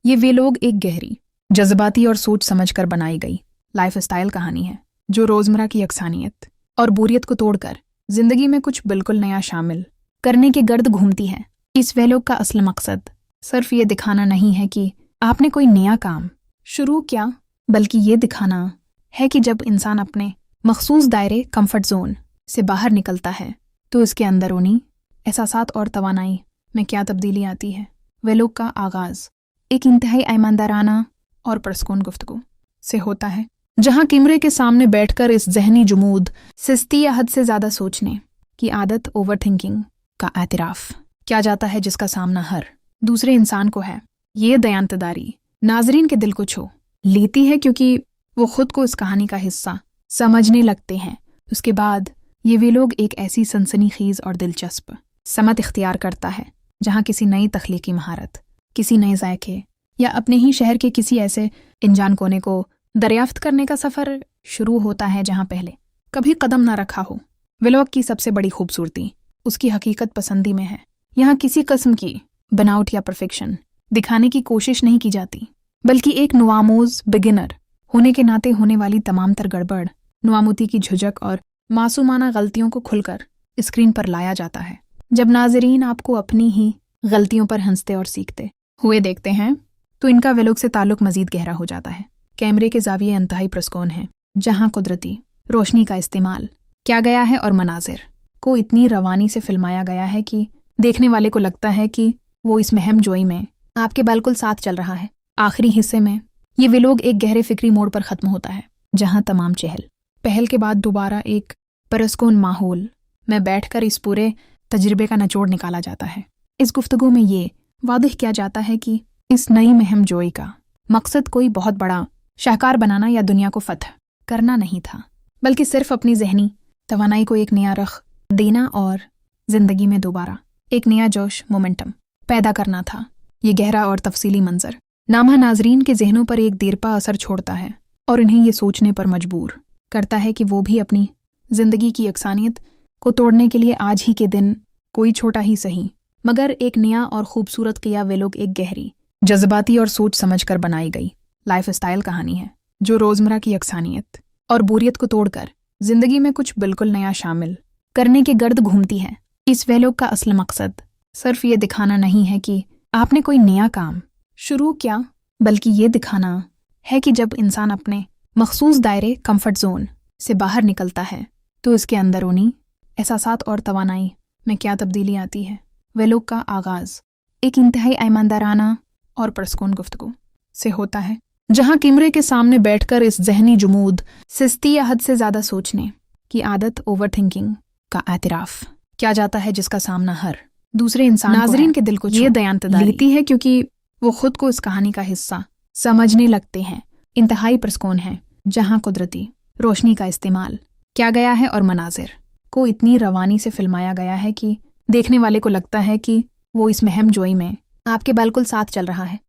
ये वे लोग एक गहरी, जज्बाती और सोच समझ कर बनाई गई लाइफ स्टाइल कहानी है जो रोजमर्रा की अक्सानियत और बोरियत को तोड़कर जिंदगी में कुछ बिल्कुल नया शामिल करने के गर्द घूमती है। इस वे लोग का असल मकसद सिर्फ ये दिखाना नहीं है कि आपने कोई नया काम शुरू किया, बल्कि ये दिखाना है कि जब इंसान अपने मखसूस दायरे कंफर्ट जोन से बाहर निकलता है तो इसके अंदरूनी एहसासात और तवानाई में क्या तब्दीली आती है। वे लोग का आगाज एक इंतहाई ईमानदाराना और पुरस्कून गुफ्तगू से होता है, जहां कैमरे के सामने बैठकर इस जहनी जुमूद, सिस्ती या हद से ज्यादा सोचने की आदत, ओवर थिंकिंग का एतराफ किया जाता है, जिसका सामना हर दूसरे इंसान को है। ये दयांतदारी नाजरीन के दिल को छू लेती है क्योंकि वो खुद को इस कहानी का हिस्सा समझने लगते हैं। उसके बाद ये वे लोग एक ऐसी सनसनीखेज और दिलचस्प समत इख्तियार करता है जहां किसी नई तख्लीकी महारत, किसी नए जायके या अपने ही शहर के किसी ऐसे अनजान कोने को दरियाफ्त करने का सफ़र शुरू होता है जहां पहले कभी कदम ना रखा हो। व्लॉग की सबसे बड़ी खूबसूरती उसकी हकीकत पसंदी में है। यहाँ किसी किस्म की बनावट या परफेक्शन दिखाने की कोशिश नहीं की जाती, बल्कि एक नुआमोज बिगिनर होने के नाते होने वाली तमाम तर गड़बड़, नुआमुती की झुझक और मासूमाना गलतियों को खुलकर स्क्रीन पर लाया जाता है। जब नाजरीन आपको अपनी ही गलतियों पर हंसते और सीखते हुए देखते हैं तो इनका व्लॉग से ताल्लुक मजीद गहरा हो जाता है। कैमरे के जाविये इंतहाई पुरस्कून है, जहां कुदरती रोशनी का इस्तेमाल किया गया है और मनाजिर को इतनी रवानी से फिल्माया गया है कि देखने वाले को लगता है कि वो इस महम जोई में आपके बिल्कुल साथ चल रहा है। आखिरी हिस्से में ये व्लॉग एक गहरे फिक्री मोड़ पर ख़त्म होता है, जहां तमाम चहल पहल के बाद दोबारा एक पुरस्कून माहौल में बैठकर इस पूरे तजुर्बे का निचोड़ निकाला जाता है। इस गुफ्तगू में ये वादिह किया जाता है कि इस नई महम जोई का मकसद कोई बहुत बड़ा शाहकार बनाना या दुनिया को फतह करना नहीं था, बल्कि सिर्फ अपनी जहनी तवानाई को एक नया रख देना और जिंदगी में दोबारा एक नया जोश, मोमेंटम पैदा करना था। ये गहरा और तफसीली मंजर नामा नाजरीन के जहनों पर एक देरपा असर छोड़ता है और इन्हें ये सोचने पर मजबूर करता है कि वो भी अपनी जिंदगी की अक्सानियत को तोड़ने के लिए आज ही के दिन कोई छोटा ही सही मगर एक नया और खूबसूरत किया वे लोग एक गहरी, जज्बाती और सोच समझ कर बनाई गई लाइफ स्टाइल कहानी है जो रोजमर्रा की अक्सानियत और बोरियत को तोड़कर जिंदगी में कुछ बिल्कुल नया शामिल करने के गर्द घूमती है। इस वे लोग का असल मकसद सिर्फ ये दिखाना नहीं है कि आपने कोई नया काम शुरू किया, बल्कि ये दिखाना है कि जब इंसान अपने मखसूस दायरे कंफर्ट जोन से बाहर निकलता है तो इसके अंदरूनी एहसासात और तवानाई में क्या तब्दीली आती है। वे लोग का आगाज एक इंतहाई ईमानदाराना और पुरस्कून गुफ्तगू से होता है, जहां कैमरे के सामने बैठकर इस जहनी जुमूद, सिस्ती या हद से ज्यादा सोचने की आदत, ओवर थिंकिंग का एतराफ किया जाता है, जिसका सामना हर दूसरे इंसान नाजरीन के दिल को ये दयांतदारी लेती है क्योंकि वो खुद को इस कहानी का हिस्सा समझने लगते हैं। इंतहाई पुरस्कून है, जहां कुदरती रोशनी का इस्तेमाल किया गया है और मनाजिर को इतनी रवानी से फिल्माया गया है कि देखने वाले को लगता है कि वो इस महम जोई में आपके बिल्कुल साथ चल रहा है।